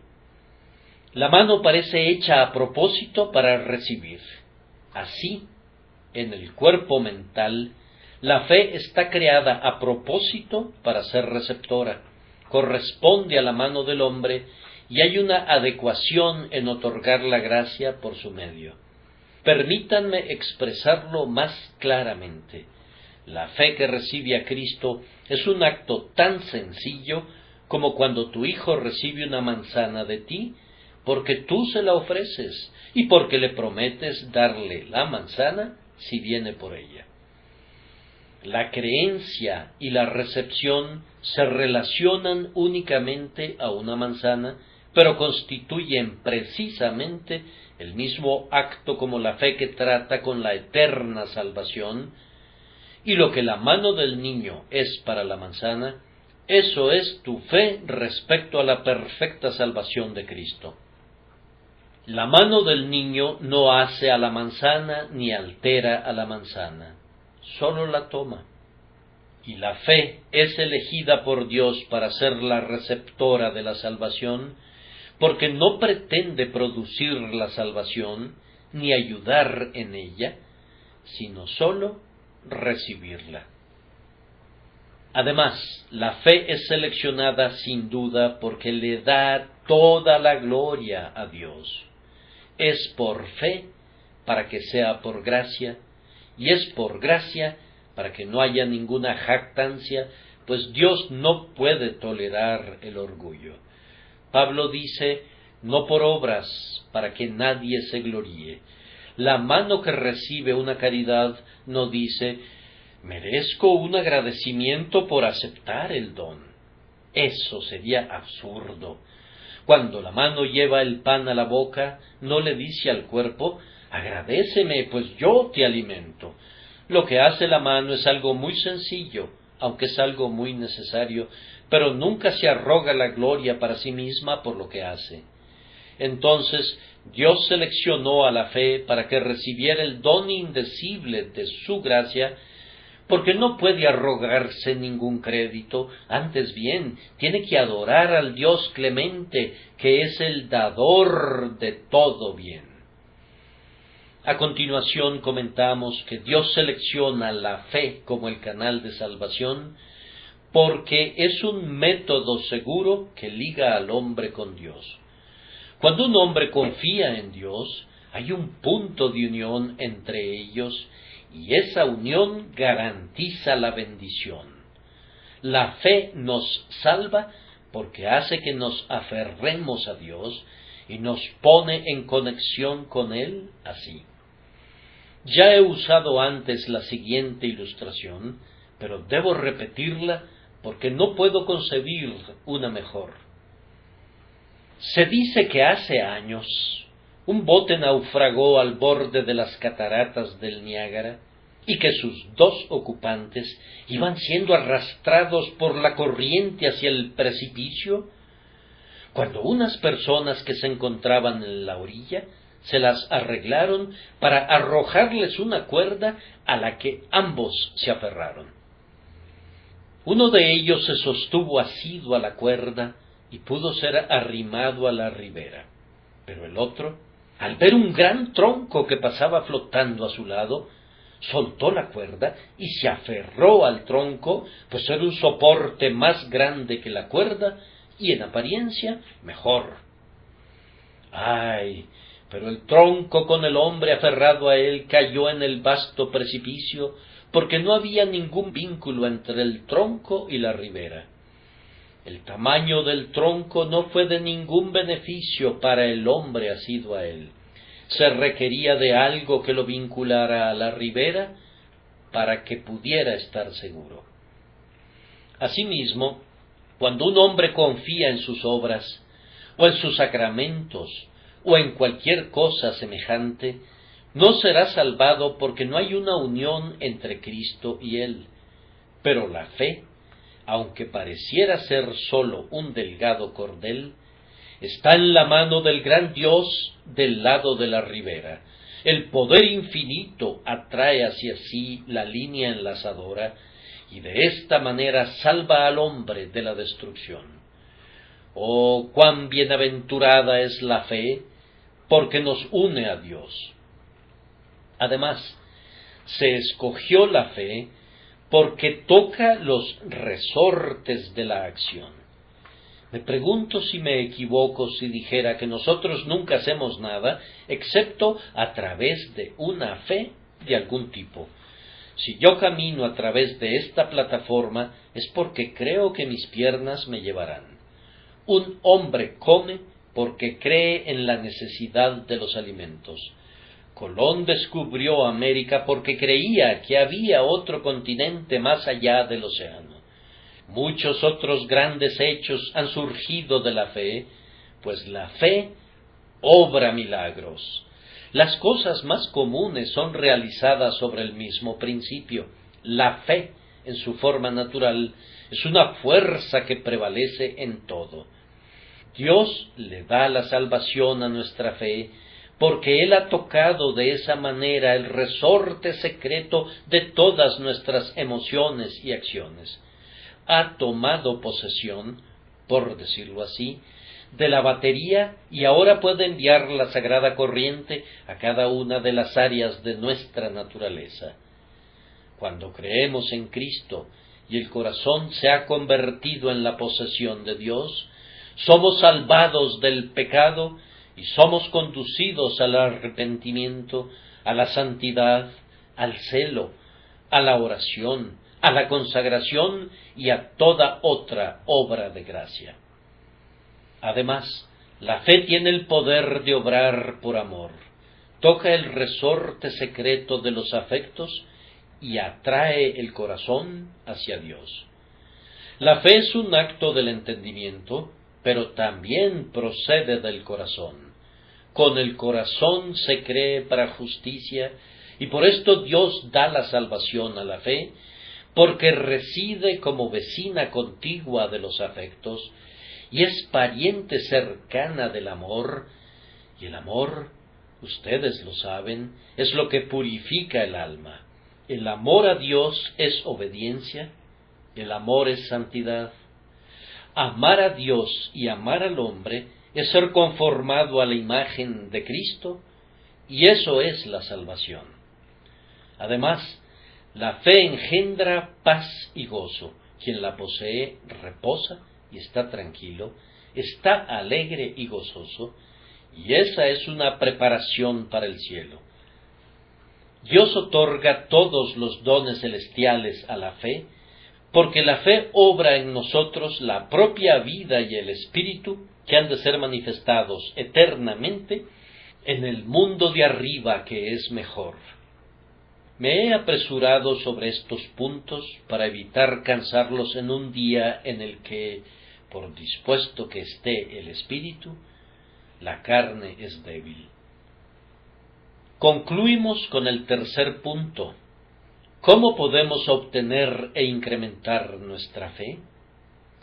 La mano parece hecha a propósito para recibir. Así, en el cuerpo mental, la fe está creada a propósito para ser receptora, corresponde a la mano del hombre y hay una adecuación en otorgar la gracia por su medio. Permítanme expresarlo más claramente. La fe que recibe a Cristo es un acto tan sencillo como cuando tu hijo recibe una manzana de ti, porque tú se la ofreces y porque le prometes darle la manzana si viene por ella. La creencia y la recepción se relacionan únicamente a una manzana, pero constituyen precisamente el mismo acto como la fe que trata con la eterna salvación, y lo que la mano del niño es para la manzana, eso es tu fe respecto a la perfecta salvación de Cristo. La mano del niño no hace a la manzana ni altera a la manzana, solo la toma. Y la fe es elegida por Dios para ser la receptora de la salvación, porque no pretende producir la salvación ni ayudar en ella, sino sólo recibirla. Además, la fe es seleccionada sin duda porque le da toda la gloria a Dios. Es por fe para que sea por gracia, y es por gracia para que no haya ninguna jactancia, pues Dios no puede tolerar el orgullo. Pablo dice: no por obras, para que nadie se gloríe. La mano que recibe una caridad no dice: merezco un agradecimiento por aceptar el don. Eso sería absurdo. Cuando la mano lleva el pan a la boca, no le dice al cuerpo: agradéceme, pues yo te alimento. Lo que hace la mano es algo muy sencillo, aunque es algo muy necesario, pero nunca se arroga la gloria para sí misma por lo que hace. Entonces, Dios seleccionó a la fe para que recibiera el don indecible de su gracia, porque no puede arrogarse ningún crédito, antes bien, tiene que adorar al Dios clemente, que es el dador de todo bien. A continuación comentamos que Dios selecciona la fe como el canal de salvación, porque es un método seguro que liga al hombre con Dios. Cuando un hombre confía en Dios, hay un punto de unión entre ellos, y esa unión garantiza la bendición. La fe nos salva porque hace que nos aferremos a Dios y nos pone en conexión con Él así. Ya he usado antes la siguiente ilustración, pero debo repetirla porque no puedo concebir una mejor. Se dice que hace años un bote naufragó al borde de las cataratas del Niágara y que sus dos ocupantes iban siendo arrastrados por la corriente hacia el precipicio, cuando unas personas que se encontraban en la orilla se las arreglaron para arrojarles una cuerda a la que ambos se aferraron. Uno de ellos se sostuvo asido a la cuerda y pudo ser arrimado a la ribera, pero el otro, al ver un gran tronco que pasaba flotando a su lado, soltó la cuerda y se aferró al tronco, pues era un soporte más grande que la cuerda y en apariencia mejor. ¡Ay! Pero el tronco con el hombre aferrado a él cayó en el vasto precipicio, porque no había ningún vínculo entre el tronco y la ribera. El tamaño del tronco no fue de ningún beneficio para el hombre asido a él. Se requería de algo que lo vinculara a la ribera para que pudiera estar seguro. Asimismo, cuando un hombre confía en sus obras, o en sus sacramentos, o en cualquier cosa semejante, no será salvado porque no hay una unión entre Cristo y él. Pero la fe, aunque pareciera ser sólo un delgado cordel, está en la mano del gran Dios del lado de la ribera. El poder infinito atrae hacia sí la línea enlazadora y de esta manera salva al hombre de la destrucción. Oh, cuán bienaventurada es la fe, porque nos une a Dios. Además, se escogió la fe porque toca los resortes de la acción. Me pregunto si me equivoco si dijera que nosotros nunca hacemos nada excepto a través de una fe de algún tipo. Si yo camino a través de esta plataforma es porque creo que mis piernas me llevarán. Un hombre come porque cree en la necesidad de los alimentos. Colón descubrió América porque creía que había otro continente más allá del océano. Muchos otros grandes hechos han surgido de la fe, pues la fe obra milagros. Las cosas más comunes son realizadas sobre el mismo principio. La fe, en su forma natural, es una fuerza que prevalece en todo. Dios le da la salvación a nuestra fe, porque Él ha tocado de esa manera el resorte secreto de todas nuestras emociones y acciones. Ha tomado posesión, por decirlo así, de la batería y ahora puede enviar la sagrada corriente a cada una de las áreas de nuestra naturaleza. Cuando creemos en Cristo y el corazón se ha convertido en la posesión de Dios, somos salvados del pecado y somos conducidos al arrepentimiento, a la santidad, al celo, a la oración, a la consagración y a toda otra obra de gracia. Además, la fe tiene el poder de obrar por amor, toca el resorte secreto de los afectos y atrae el corazón hacia Dios. La fe es un acto del entendimiento, pero también procede del corazón. Con el corazón se cree para justicia, y por esto Dios da la salvación a la fe, porque reside como vecina contigua de los afectos, y es pariente cercana del amor, y el amor, ustedes lo saben, es lo que purifica el alma. El amor a Dios es obediencia, el amor es santidad. Amar a Dios y amar al hombre es ser conformado a la imagen de Cristo, y eso es la salvación. Además, la fe engendra paz y gozo. Quien la posee reposa y está tranquilo, está alegre y gozoso, y esa es una preparación para el cielo. Dios otorga todos los dones celestiales a la fe, porque la fe obra en nosotros la propia vida y el espíritu que han de ser manifestados eternamente en el mundo de arriba, que es mejor. Me he apresurado sobre estos puntos para evitar cansarlos en un día en el que, por dispuesto que esté el espíritu, la carne es débil. Concluimos con el tercer punto. ¿Cómo podemos obtener e incrementar nuestra fe?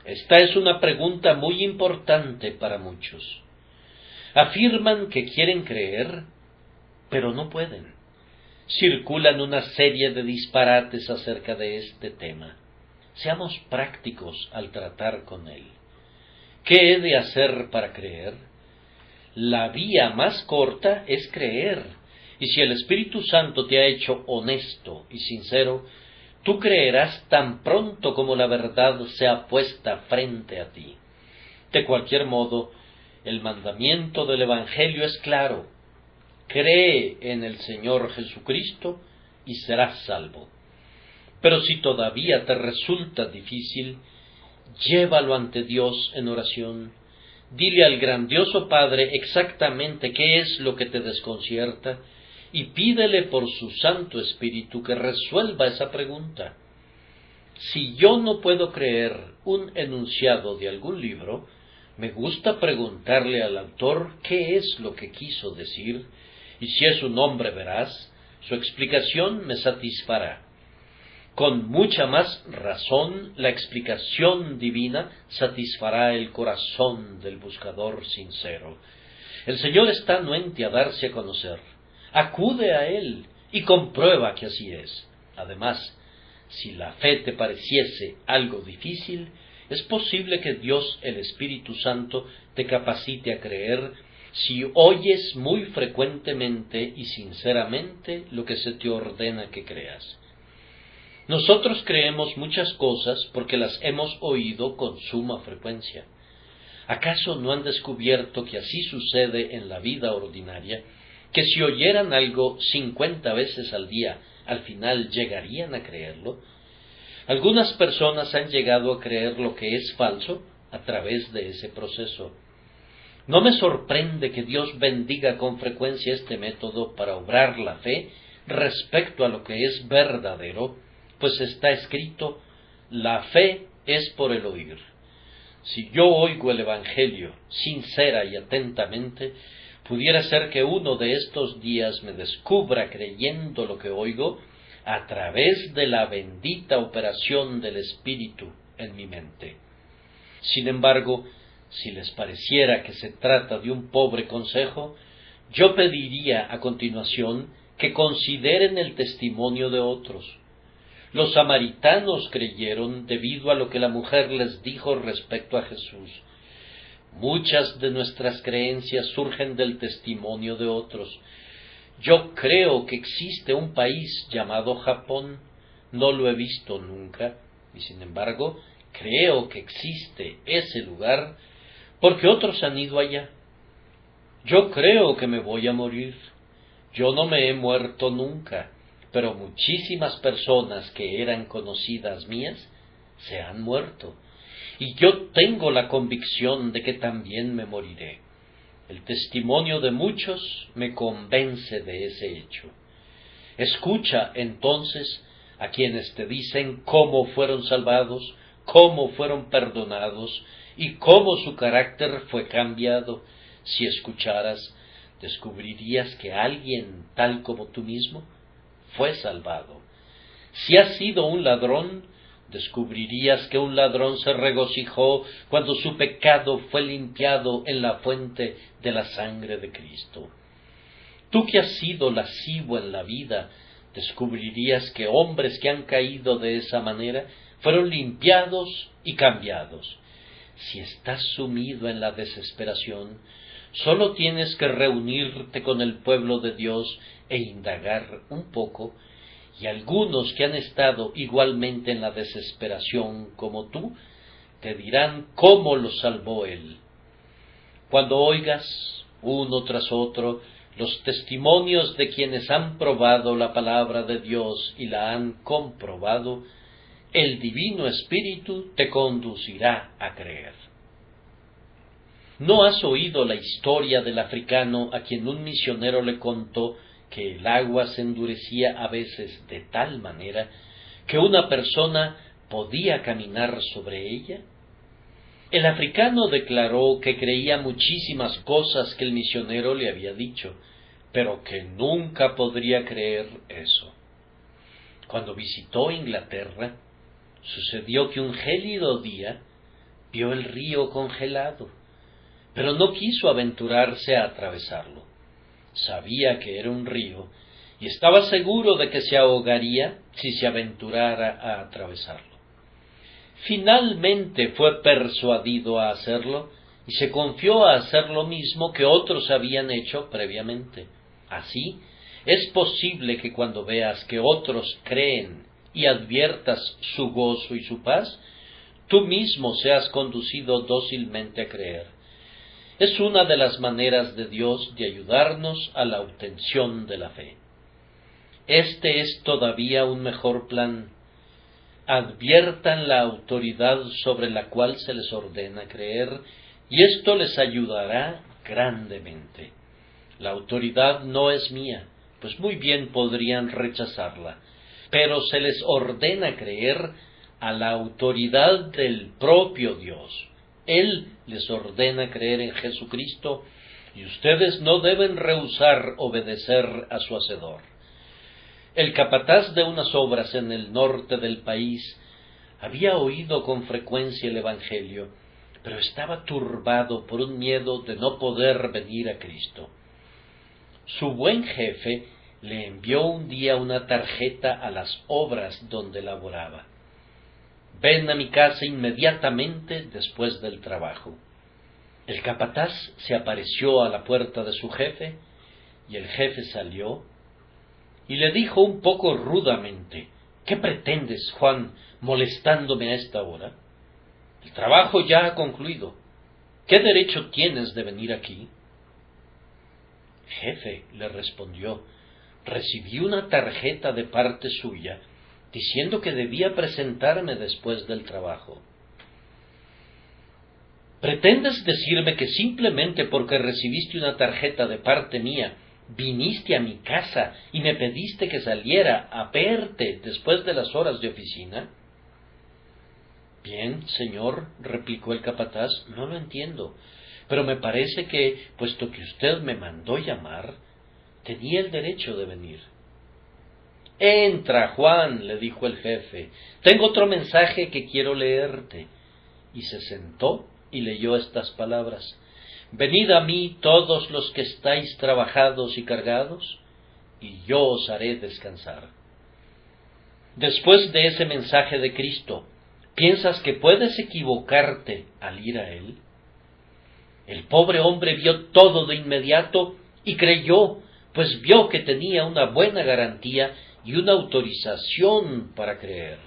Esta es una pregunta muy importante para muchos. Afirman que quieren creer, pero no pueden. Circulan una serie de disparates acerca de este tema. Seamos prácticos al tratar con él. ¿Qué he de hacer para creer? La vía más corta es creer. Y si el Espíritu Santo te ha hecho honesto y sincero, tú creerás tan pronto como la verdad sea puesta frente a ti. De cualquier modo, el mandamiento del Evangelio es claro. Cree en el Señor Jesucristo y serás salvo. Pero si todavía te resulta difícil, llévalo ante Dios en oración. Dile al grandioso Padre exactamente qué es lo que te desconcierta y pídele por su Santo Espíritu que resuelva esa pregunta. Si yo no puedo creer un enunciado de algún libro, me gusta preguntarle al autor qué es lo que quiso decir, y si es un hombre veraz, su explicación me satisfará. Con mucha más razón, la explicación divina satisfará el corazón del buscador sincero. El Señor está anuente a darse a conocer. Acude a Él y comprueba que así es. Además, si la fe te pareciese algo difícil, es posible que Dios, el Espíritu Santo, te capacite a creer si oyes muy frecuentemente y sinceramente lo que se te ordena que creas. Nosotros creemos muchas cosas porque las hemos oído con suma frecuencia. ¿Acaso no han descubierto que así sucede en la vida ordinaria, que si oyeran algo 50 veces al día, al final llegarían a creerlo? Algunas personas han llegado a creer lo que es falso a través de ese proceso. No me sorprende que Dios bendiga con frecuencia este método para obrar la fe respecto a lo que es verdadero, pues está escrito: la fe es por el oír. Si yo oigo el Evangelio sincera y atentamente, pudiera ser que uno de estos días me descubra creyendo lo que oigo a través de la bendita operación del Espíritu en mi mente. Sin embargo, si les pareciera que se trata de un pobre consejo, yo pediría a continuación que consideren el testimonio de otros. Los samaritanos creyeron debido a lo que la mujer les dijo respecto a Jesús. Muchas de nuestras creencias surgen del testimonio de otros. Yo creo que existe un país llamado Japón. No lo he visto nunca, y sin embargo creo que existe ese lugar porque otros han ido allá. Yo creo que me voy a morir. Yo no me he muerto nunca, pero muchísimas personas que eran conocidas mías se han muerto, y yo tengo la convicción de que también me moriré. El testimonio de muchos me convence de ese hecho. Escucha entonces a quienes te dicen cómo fueron salvados, cómo fueron perdonados y cómo su carácter fue cambiado. Si escucharas, descubrirías que alguien tal como tú mismo fue salvado. Si has sido un ladrón, descubrirías que un ladrón se regocijó cuando su pecado fue limpiado en la fuente de la sangre de Cristo. Tú que has sido lascivo en la vida, descubrirías que hombres que han caído de esa manera fueron limpiados y cambiados. Si estás sumido en la desesperación, solo tienes que reunirte con el pueblo de Dios e indagar un poco, y algunos que han estado igualmente en la desesperación como tú, te dirán cómo los salvó Él. Cuando oigas, uno tras otro, los testimonios de quienes han probado la palabra de Dios y la han comprobado, el Divino Espíritu te conducirá a creer. ¿No has oído la historia del africano a quien un misionero le contó que el agua se endurecía a veces de tal manera que una persona podía caminar sobre ella? El africano declaró que creía muchísimas cosas que el misionero le había dicho, pero que nunca podría creer eso. Cuando visitó Inglaterra, sucedió que un gélido día vio el río congelado, pero no quiso aventurarse a atravesarlo. Sabía que era un río y estaba seguro de que se ahogaría si se aventurara a atravesarlo. Finalmente fue persuadido a hacerlo y se confió a hacer lo mismo que otros habían hecho previamente. Así, es posible que cuando veas que otros creen y adviertas su gozo y su paz, tú mismo seas conducido dócilmente a creer. Es una de las maneras de Dios de ayudarnos a la obtención de la fe. Este es todavía un mejor plan. Adviertan la autoridad sobre la cual se les ordena creer, y esto les ayudará grandemente. La autoridad no es mía, pues muy bien podrían rechazarla, pero se les ordena creer a la autoridad del propio Dios. Él les ordena creer en Jesucristo, y ustedes no deben rehusar obedecer a su Hacedor. El capataz de unas obras en el norte del país había oído con frecuencia el Evangelio, pero estaba turbado por un miedo de no poder venir a Cristo. Su buen jefe le envió un día una tarjeta a las obras donde laboraba. «Ven a mi casa inmediatamente después del trabajo». El capataz se apareció a la puerta de su jefe, y el jefe salió y le dijo un poco rudamente: «¿Qué pretendes, Juan, molestándome a esta hora? El trabajo ya ha concluido. ¿Qué derecho tienes de venir aquí?» «Jefe», le respondió, «recibí una tarjeta de parte suya diciendo que debía presentarme después del trabajo». «¿Pretendes decirme que simplemente porque recibiste una tarjeta de parte mía, viniste a mi casa y me pediste que saliera a verte después de las horas de oficina?» «Bien, señor», replicó el capataz, «no lo entiendo, pero me parece que, puesto que usted me mandó llamar, tenía el derecho de venir». «Entra, Juan», le dijo el jefe, «tengo otro mensaje que quiero leerte». Y se sentó y leyó estas palabras: «Venid a mí todos los que estáis trabajados y cargados, y yo os haré descansar». Después de ese mensaje de Cristo, ¿piensas que puedes equivocarte al ir a Él? El pobre hombre vio todo de inmediato y creyó, pues vio que tenía una buena garantía y una autorización para creer.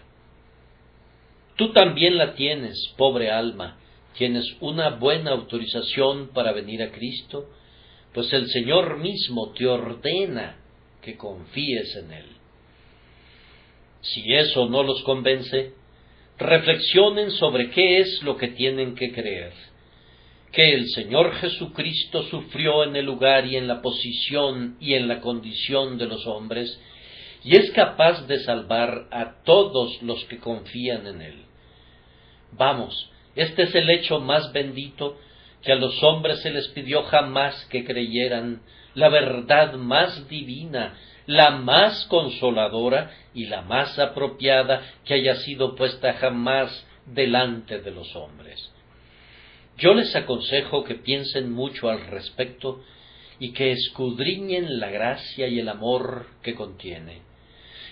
Tú también la tienes, pobre alma. Tienes una buena autorización para venir a Cristo, pues el Señor mismo te ordena que confíes en Él. Si eso no los convence, reflexionen sobre qué es lo que tienen que creer: que el Señor Jesucristo sufrió en el lugar y en la posición y en la condición de los hombres, y es capaz de salvar a todos los que confían en Él. Vamos, este es el hecho más bendito, que a los hombres se les pidió jamás que creyeran, la verdad más divina, la más consoladora y la más apropiada que haya sido puesta jamás delante de los hombres. Yo les aconsejo que piensen mucho al respecto y que escudriñen la gracia y el amor que contiene.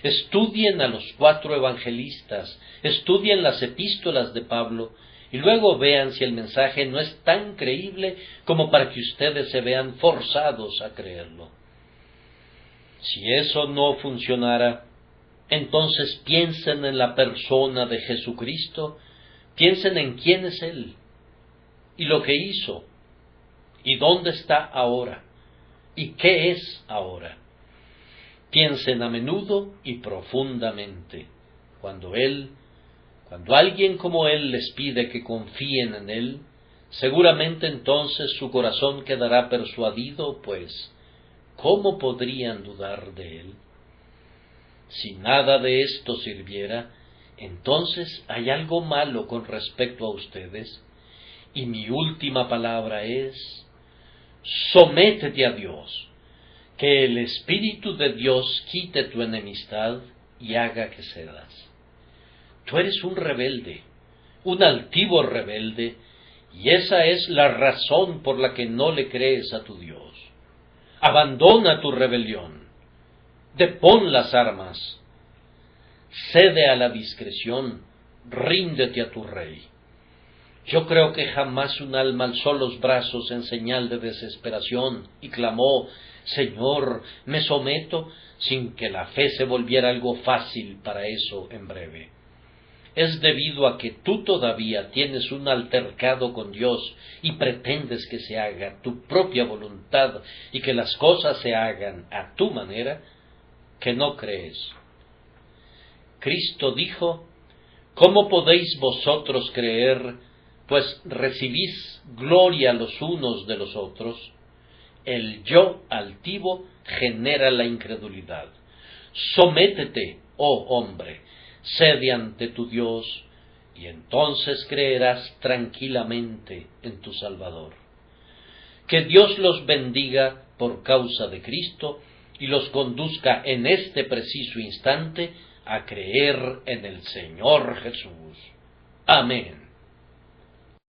Estudien a los 4 evangelistas, estudien las epístolas de Pablo, y luego vean si el mensaje no es tan creíble como para que ustedes se vean forzados a creerlo. Si eso no funcionara, entonces piensen en la persona de Jesucristo, piensen en quién es Él, y lo que hizo, y dónde está ahora, ¿Y qué es ahora? Piensen a menudo y profundamente. Cuando alguien como Él les pide que confíen en Él, seguramente entonces su corazón quedará persuadido, pues, ¿cómo podrían dudar de Él? Si nada de esto sirviera, entonces hay algo malo con respecto a ustedes, y mi última palabra es: sométete a Dios, que el Espíritu de Dios quite tu enemistad y haga que cedas. Tú eres un rebelde, un altivo rebelde, y esa es la razón por la que no le crees a tu Dios. Abandona tu rebelión, depón las armas, cede a la discreción, ríndete a tu Rey. Yo creo que jamás un alma alzó los brazos en señal de desesperación y clamó: Señor, me someto, sin que la fe se volviera algo fácil para eso en breve. Es debido a que tú todavía tienes un altercado con Dios y pretendes que se haga tu propia voluntad y que las cosas se hagan a tu manera, que no crees. Cristo dijo: ¿cómo podéis vosotros creer, pues recibís gloria los unos de los otros? El yo altivo genera la incredulidad. Sométete, oh hombre, cede ante tu Dios, y entonces creerás tranquilamente en tu Salvador. Que Dios los bendiga por causa de Cristo y los conduzca en este preciso instante a creer en el Señor Jesús. Amén.